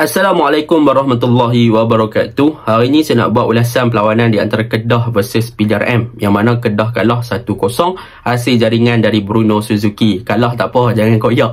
Assalamualaikum warahmatullahi wabarakatuh. Hari ini saya nak buat ulasan perlawanan di antara Kedah versus PDRM, yang mana Kedah kalah 1-0 hasil jaringan dari Bruno Suzuki. Kalah tak apa, jangan koyak.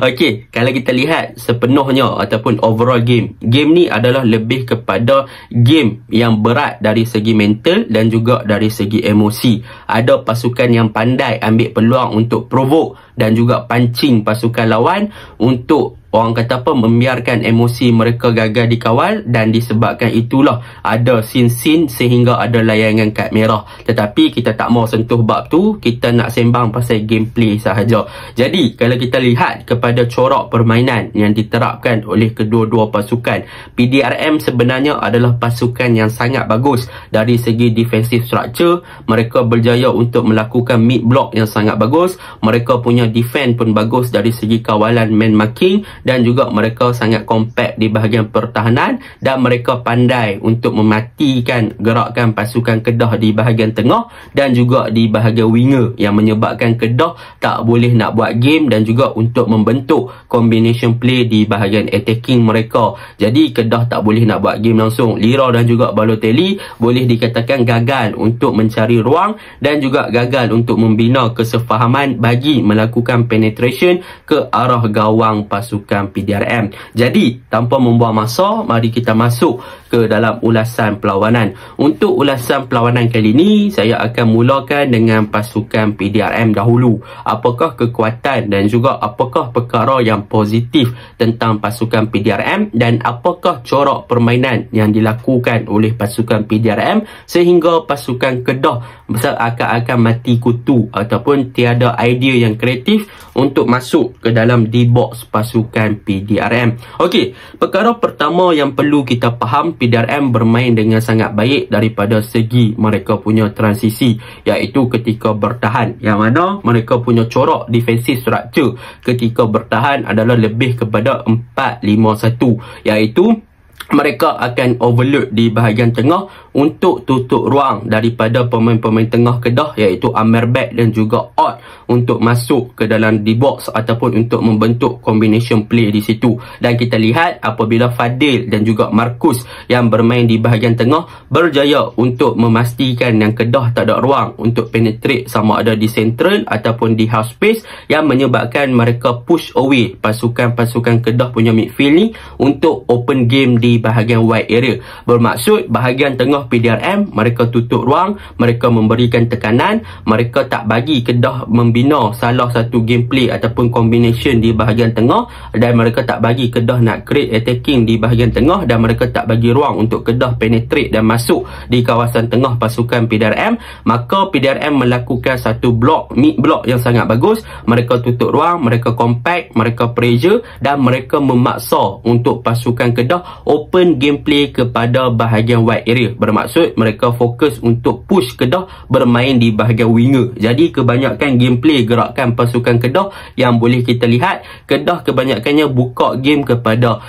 Okey, kalau kita lihat sepenuhnya ataupun overall game ni adalah lebih kepada game yang berat dari segi mental dan juga dari segi emosi. Ada pasukan yang pandai ambil peluang untuk provoke dan juga pancing pasukan lawan untuk orang kata apa, membiarkan emosi mereka gagal dikawal, dan disebabkan itulah ada scene sehingga ada layangan kad merah. Tetapi kita tak mau sentuh bab tu, kita nak sembang pasal gameplay sahaja. Jadi kalau kita lihat kepada corak permainan yang diterapkan oleh kedua-dua pasukan, PDRM sebenarnya adalah pasukan yang sangat bagus dari segi defensive structure. Mereka berjaya untuk melakukan mid block yang sangat bagus. Mereka punya defense pun bagus dari segi kawalan man marking, dan juga mereka sangat compact di bahagian pertahanan, dan mereka pandai untuk mematikan gerakan pasukan Kedah di bahagian tengah dan juga di bahagian winger, yang menyebabkan Kedah tak boleh nak buat game dan juga untuk membentuk combination play di bahagian attacking mereka. Jadi Kedah tak boleh nak buat game langsung. Lira dan juga Balotelli boleh dikatakan gagal untuk mencari ruang dan juga gagal untuk membina kesefahaman bagi melakukan penetration ke arah gawang pasukan PDRM. Jadi tanpa membuang masa, mari kita masuk ke dalam ulasan perlawanan. Untuk ulasan perlawanan kali ini, saya akan mulakan dengan pasukan PDRM dahulu. Apakah kekuatan dan juga apakah perkara yang positif tentang pasukan PDRM, dan apakah corak permainan yang dilakukan oleh pasukan PDRM sehingga pasukan Kedah seakan-akan mati kutu ataupun tiada idea yang kreatif untuk masuk ke dalam D-box pasukan PDRM. Okey, perkara pertama yang perlu kita faham, PDRM bermain dengan sangat baik daripada segi mereka punya transisi, iaitu ketika bertahan, yang mana mereka punya corak defensive structure ketika bertahan adalah lebih kepada 4-5-1, iaitu mereka akan overload di bahagian tengah untuk tutup ruang daripada pemain-pemain tengah Kedah, iaitu Amerbek dan juga Ott, untuk masuk ke dalam D-box ataupun untuk membentuk combination play di situ. Dan kita lihat apabila Fadil dan juga Markus yang bermain di bahagian tengah berjaya untuk memastikan yang Kedah tak ada ruang untuk penetrate sama ada di central ataupun di half space, yang menyebabkan mereka push away pasukan-pasukan Kedah punya midfield ni untuk open game di bahagian wide area. Bermaksud bahagian tengah PDRM mereka tutup ruang, mereka memberikan tekanan, mereka tak bagi Kedah membina salah satu gameplay ataupun combination di bahagian tengah, dan mereka tak bagi Kedah nak create attacking di bahagian tengah, dan mereka tak bagi ruang untuk Kedah penetrate dan masuk di kawasan tengah pasukan PDRM. Maka PDRM melakukan satu mid block yang sangat bagus. Mereka tutup ruang, mereka compact, mereka pressure, dan mereka memaksa untuk pasukan Kedah open gameplay kepada bahagian wide area. Bermaksud mereka fokus untuk push Kedah bermain di bahagian winger. Jadi kebanyakan gameplay gerakan pasukan Kedah yang boleh kita lihat, Kedah kebanyakannya buka game kepada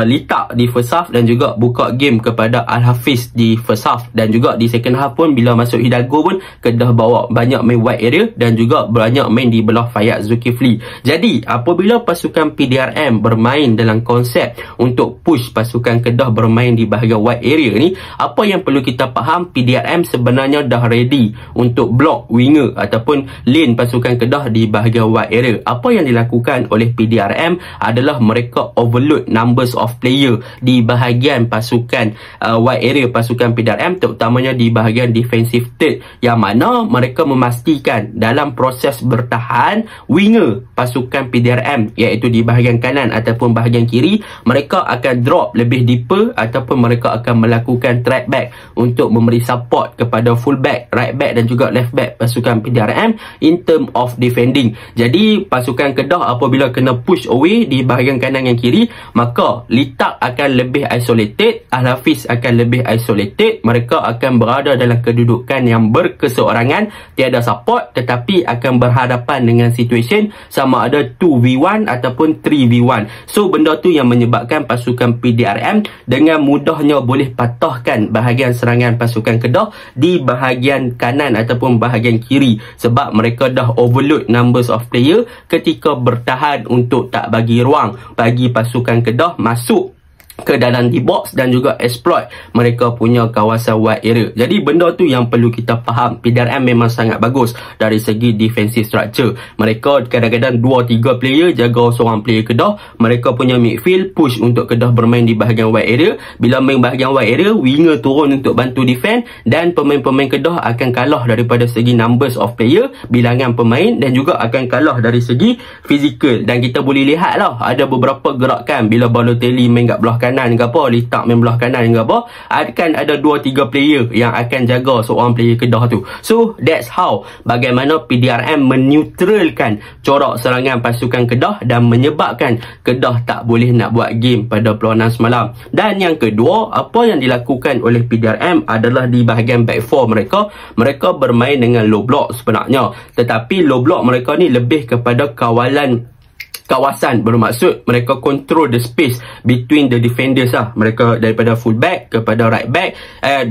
Litak di first half dan juga buka game kepada Al-Hafiz di first half, dan juga di second half pun bila masuk Hidalgo pun Kedah bawa banyak main wide area dan juga banyak main di belah Fayyad Zulkifli. Jadi apabila pasukan PDRM bermain dalam konsep untuk push pasukan Kedah bermain di bahagian wide area ni, apa yang perlu kita faham, PDRM sebenarnya dah ready untuk block winger ataupun lane pasukan Kedah di bahagian wide area. Apa yang dilakukan oleh PDRM adalah mereka overload numbers of player di bahagian pasukan wide area pasukan PDRM, terutamanya di bahagian defensive third, yang mana mereka memastikan dalam proses bertahan winger pasukan PDRM, iaitu di bahagian kanan ataupun bahagian kiri, mereka akan drop lebih deeper ataupun mereka akan melakukan track back untuk memberi support kepada full back, right back dan juga left back pasukan PDRM in term of defending. Jadi pasukan Kedah apabila kena push away di bahagian kanan dan kiri, maka Litak akan lebih isolated, Al-Hafiz akan lebih isolated, mereka akan berada dalam kedudukan yang berkeseorangan, tiada support, tetapi akan berhadapan dengan situation sama ada 2v1 ataupun 3v1. So benda tu yang menyebabkan pasukan PDRM dengan mudahnya boleh patahkan bahagian serangan pasukan Kedah di bahagian kanan ataupun bahagian kiri, sebab mereka dah overload numbers of player ketika bertahan untuk tak bagi ruang bagi pasukan Kedah masuk ke dalam D-box dan juga exploit mereka punya kawasan wide area. Jadi benda tu yang perlu kita faham. PDRM memang sangat bagus dari segi defensive structure. Mereka kadang-kadang 2-3 player jaga seorang player Kedah. Mereka punya midfield push untuk Kedah bermain di bahagian wide area. Bila main bahagian wide area, winger turun untuk bantu defend, dan pemain-pemain Kedah akan kalah daripada segi numbers of player, bilangan pemain, dan juga akan kalah dari segi fizikal. Dan kita boleh lihat lah, ada beberapa gerakan bila Balotelli main kat belah kanan ke apa, Litak main belah kanan ke apa, akan ada 2-3 player yang akan jaga seorang player Kedah tu. So that's how bagaimana PDRM meneutralkan corak serangan pasukan Kedah dan menyebabkan Kedah tak boleh nak buat game pada perlawanan semalam. Dan yang kedua, apa yang dilakukan oleh PDRM adalah di bahagian back four mereka bermain dengan low block sebenarnya, tetapi low block mereka ni lebih kepada kawasan, bermaksud mereka control the space between the defenders lah. Mereka daripada full back kepada right back,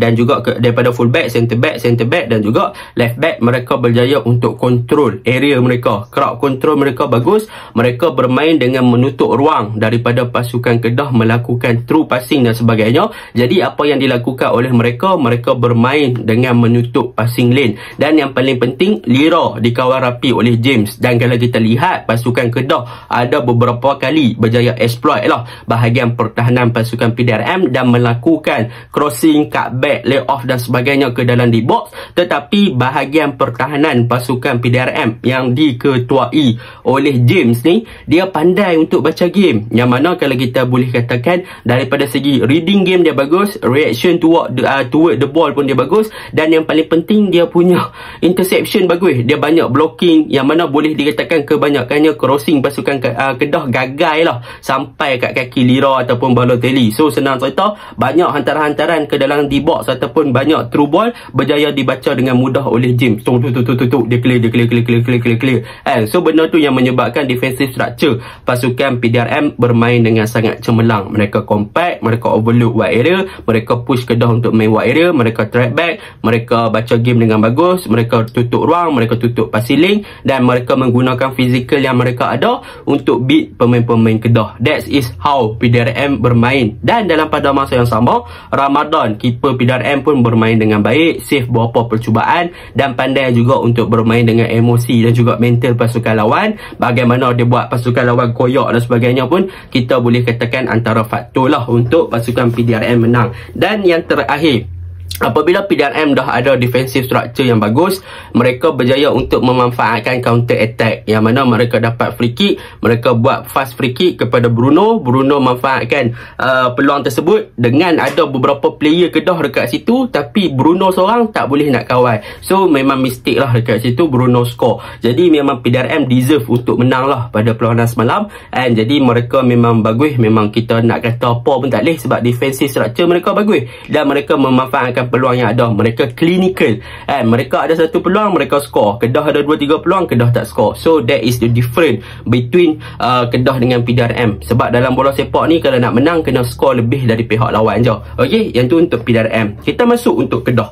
dan juga daripada full back, center back dan juga left back, mereka berjaya untuk control area mereka. Crowd control mereka bagus. Mereka bermain dengan menutup ruang daripada pasukan Kedah melakukan through passing dan sebagainya. Jadi apa yang dilakukan oleh mereka bermain dengan menutup passing lane. Dan yang paling penting, Lira dikawal rapi oleh James. Dan kalau kita lihat pasukan Kedah ada beberapa kali berjaya exploit lah bahagian pertahanan pasukan PDRM dan melakukan crossing, cutback, lay off dan sebagainya ke dalam D-box. Tetapi bahagian pertahanan pasukan PDRM yang diketuai oleh James ni, dia pandai untuk baca game, yang mana kalau kita boleh katakan daripada segi reading game dia bagus, reaction toward the ball pun dia bagus, dan yang paling penting dia punya interception bagus. Dia banyak blocking, yang mana boleh dikatakan kebanyakannya crossing pasukan Kedah gagal lah sampai kat kaki Lira ataupun Balotelli. So senang cerita, banyak hantaran-hantaran ke dalam D-box ataupun banyak through ball berjaya dibaca dengan mudah oleh James. Dia clear. So benda tu yang menyebabkan defensive structure pasukan PDRM bermain dengan sangat cemerlang. Mereka compact, mereka overload wide area, mereka push Kedah untuk main wide area, mereka track back, mereka baca game dengan bagus, mereka tutup ruang, mereka tutup passing lane, dan mereka menggunakan fizikal yang mereka ada untuk beat pemain-pemain Kedah. That is how PDRM bermain. Dan dalam pada masa yang sama, Ramadan, keeper PDRM pun bermain dengan baik, save beberapa percubaan, dan pandai juga untuk bermain dengan emosi dan juga mental pasukan lawan. Bagaimana dia buat pasukan lawan koyak dan sebagainya pun kita boleh katakan antara faktor lah untuk pasukan PDRM menang. Dan yang terakhir, apabila PDRM dah ada defensive structure yang bagus, mereka berjaya untuk memanfaatkan counter attack, yang mana mereka dapat free kick, mereka buat fast free kick kepada Bruno manfaatkan peluang tersebut dengan ada beberapa player Kedah dekat situ, tapi Bruno seorang tak boleh nak kawal. So memang mistake lah dekat situ, Bruno score. Jadi memang PDRM deserve untuk menang lah pada perlawanan semalam. And jadi mereka memang bagus, memang kita nak kata apa pun tak boleh, sebab defensive structure mereka bagus dan mereka memanfaatkan peluang yang ada. Mereka clinical, mereka ada satu peluang, mereka score. Kedah ada 2-3 peluang, Kedah tak score. So that is the difference between Kedah dengan PDRM. Sebab dalam bola sepak ni, kalau nak menang kena score lebih dari pihak lawan je. Okey, yang tu untuk PDRM. Kita masuk untuk Kedah.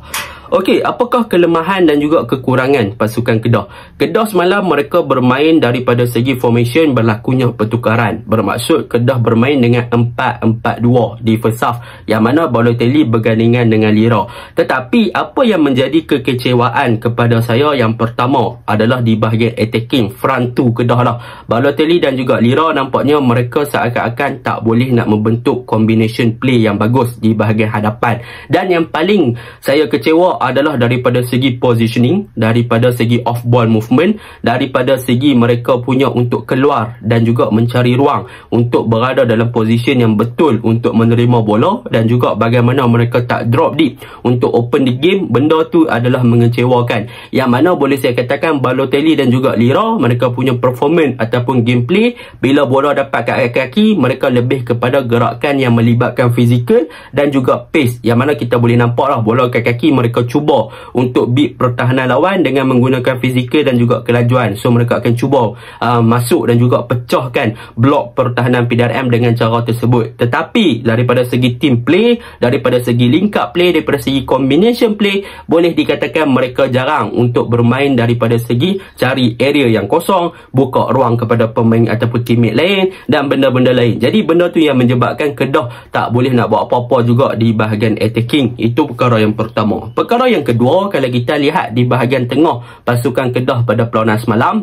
Okey, apakah kelemahan dan juga kekurangan pasukan Kedah? Kedah semalam mereka bermain daripada segi formation, berlakunya pertukaran. Bermaksud Kedah bermain dengan 4-4-2 di first half, yang mana Balotelli bergandingan dengan Lira. Tetapi apa yang menjadi kekecewaan kepada saya, yang pertama adalah di bahagian attacking, front two Kedah lah. Balotelli dan juga Lira nampaknya mereka seakan-akan tak boleh nak membentuk combination play yang bagus di bahagian hadapan. Dan yang paling saya kecewa adalah daripada segi positioning, daripada segi off ball movement, daripada segi mereka punya untuk keluar dan juga mencari ruang untuk berada dalam position yang betul untuk menerima bola, dan juga bagaimana mereka tak drop deep untuk open the game. Benda tu adalah mengecewakan, yang mana boleh saya katakan Balotelli dan juga Lira, mereka punya performance ataupun gameplay bila bola dapat kat kaki, mereka lebih kepada gerakan yang melibatkan fizikal dan juga pace, yang mana kita boleh nampak lah bola kat kaki mereka cuba untuk beat pertahanan lawan dengan menggunakan fizikal dan juga kelajuan. So mereka akan cuba masuk dan juga pecahkan blok pertahanan PDRM dengan cara tersebut. Tetapi daripada segi team play, daripada segi link up play, daripada segi combination play, boleh dikatakan mereka jarang untuk bermain daripada segi cari area yang kosong, buka ruang kepada pemain ataupun teammate lain dan benda-benda lain. Jadi benda tu yang menyebabkan Kedah tak boleh nak buat apa-apa juga di bahagian attacking. Itu perkara yang pertama. Perkara yang kedua, kalau kita lihat di bahagian tengah pasukan Kedah pada perlawanan semalam,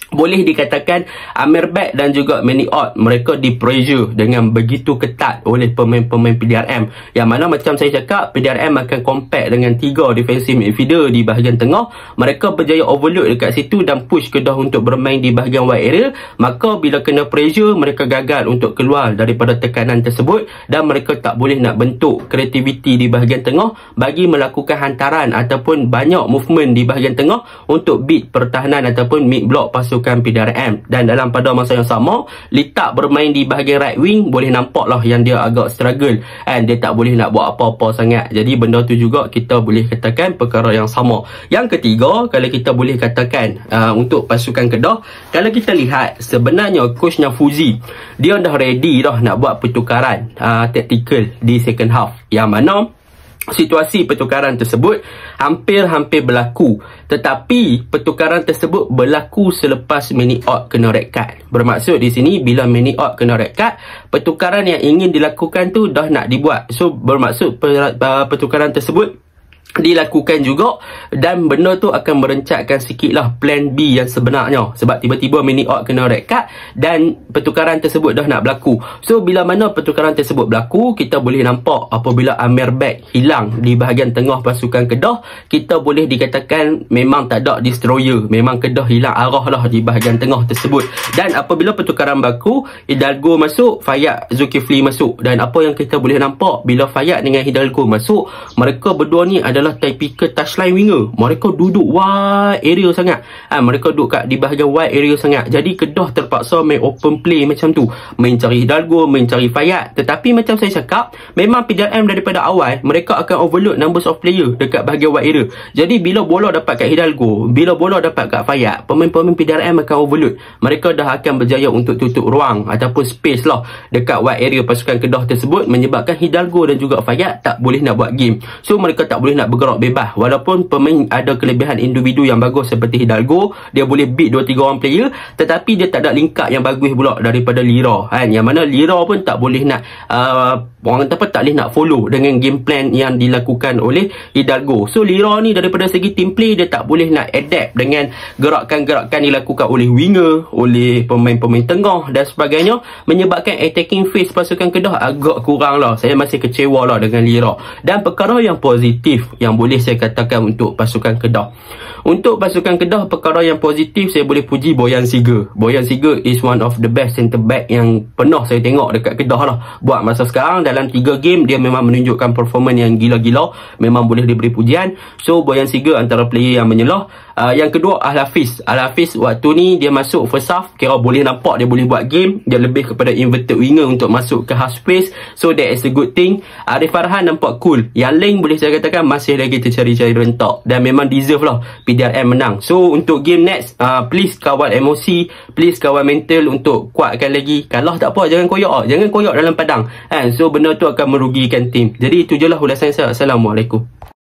boleh dikatakan Amirbek dan juga Manny Ott mereka di pressure dengan begitu ketat oleh pemain-pemain PDRM, yang mana macam saya cakap, PDRM akan compact dengan 3 defensive midfielder di bahagian tengah. Mereka berjaya overload dekat situ dan push Kedah untuk bermain di bahagian wide area. Maka bila kena pressure, mereka gagal untuk keluar daripada tekanan tersebut dan mereka tak boleh nak bentuk kreativiti di bahagian tengah bagi melakukan hantaran ataupun banyak movement di bahagian tengah untuk beat pertahanan ataupun mid block pasukan PDRM. Dan dalam pada masa yang sama, Litak bermain di bahagian right wing, boleh nampak lah yang dia agak struggle and dia tak boleh nak buat apa-apa sangat. Jadi benda tu juga kita boleh katakan perkara yang sama. Yang ketiga, kalau kita boleh katakan untuk pasukan Kedah, kalau kita lihat sebenarnya coachnya Fuzi, dia dah ready dah nak buat pertukaran tactical di second half, yang mana situasi pertukaran tersebut hampir-hampir berlaku. Tetapi pertukaran tersebut berlaku selepas Manny Ott kena red card. Bermaksud di sini bila Manny Ott kena red card, pertukaran yang ingin dilakukan tu dah nak dibuat. So bermaksud pertukaran tersebut dilakukan juga dan benda tu akan merencatkan sikit lah plan B yang sebenarnya, sebab tiba-tiba Manny Ott kena red card dan pertukaran tersebut dah nak berlaku. So bila mana pertukaran tersebut berlaku, kita boleh nampak apabila Amirbek hilang di bahagian tengah pasukan Kedah, kita boleh dikatakan memang tak ada destroyer, memang Kedah hilang arah lah di bahagian tengah tersebut. Dan apabila pertukaran berlaku, Hidalgo masuk, Fayad Zulkifli masuk, dan apa yang kita boleh nampak bila Fayad dengan Hidalgo masuk, mereka berdua ni adalah typical touchline winger. Mereka duduk wide area sangat. Mereka duduk kat di bahagian wide area sangat. Jadi Kedah terpaksa main open play macam tu, main cari Hidalgo, main cari Fayad. Tetapi macam saya cakap, memang PDRM daripada awal mereka akan overload numbers of player dekat bahagian wide area. Jadi bila bola dapat kat Hidalgo, bila bola dapat kat Fayad, pemain-pemain PDRM akan overload. Mereka dah akan berjaya untuk tutup ruang ataupun space lah dekat wide area pasukan Kedah tersebut, menyebabkan Hidalgo dan juga Fayad tak boleh nak buat game. So mereka tak boleh nak bergerak bebas. Walaupun pemain ada kelebihan individu yang bagus seperti Hidalgo, dia boleh beat 2-3 orang player, tetapi dia tak ada link up yang bagus pula daripada Lira, yang mana Lira pun tak boleh nak orang kata apa, tak boleh nak follow dengan game plan yang dilakukan oleh Hidalgo. So Lira ni daripada segi team play, dia tak boleh nak adapt dengan gerakan-gerakan dilakukan oleh winger, oleh pemain-pemain tengah dan sebagainya, menyebabkan attacking phase pasukan Kedah agak kurang lah. Saya masih kecewa lah dengan Lira. Dan perkara yang positif yang boleh saya katakan untuk pasukan Kedah, untuk pasukan Kedah, perkara yang positif saya boleh puji Boyan Siga. Boyan Siga is one of the best centre back yang pernah saya tengok dekat Kedah lah buat masa sekarang. Dalam 3 game dia memang menunjukkan performance yang gila-gila, memang boleh diberi pujian. So Boyan Siga antara player yang menyelah. Yang kedua, Al-Hafiz. Al-Hafiz waktu ni dia masuk first half, kira boleh nampak dia boleh buat game. Dia lebih kepada inverted winger untuk masuk ke half space, so that is a good thing. Arif Farhan nampak cool. Yang lain boleh saya katakan masih lagi tercari-cari rentak dan memang deserve lah PDRM menang. So untuk game next, please kawal emosi, please kawal mental untuk kuatkan lagi. Kalah tak apa, jangan koyak, jangan koyak dalam padang. So benda tu akan merugikan tim. Jadi itu je lah ulasan saya. Assalamualaikum.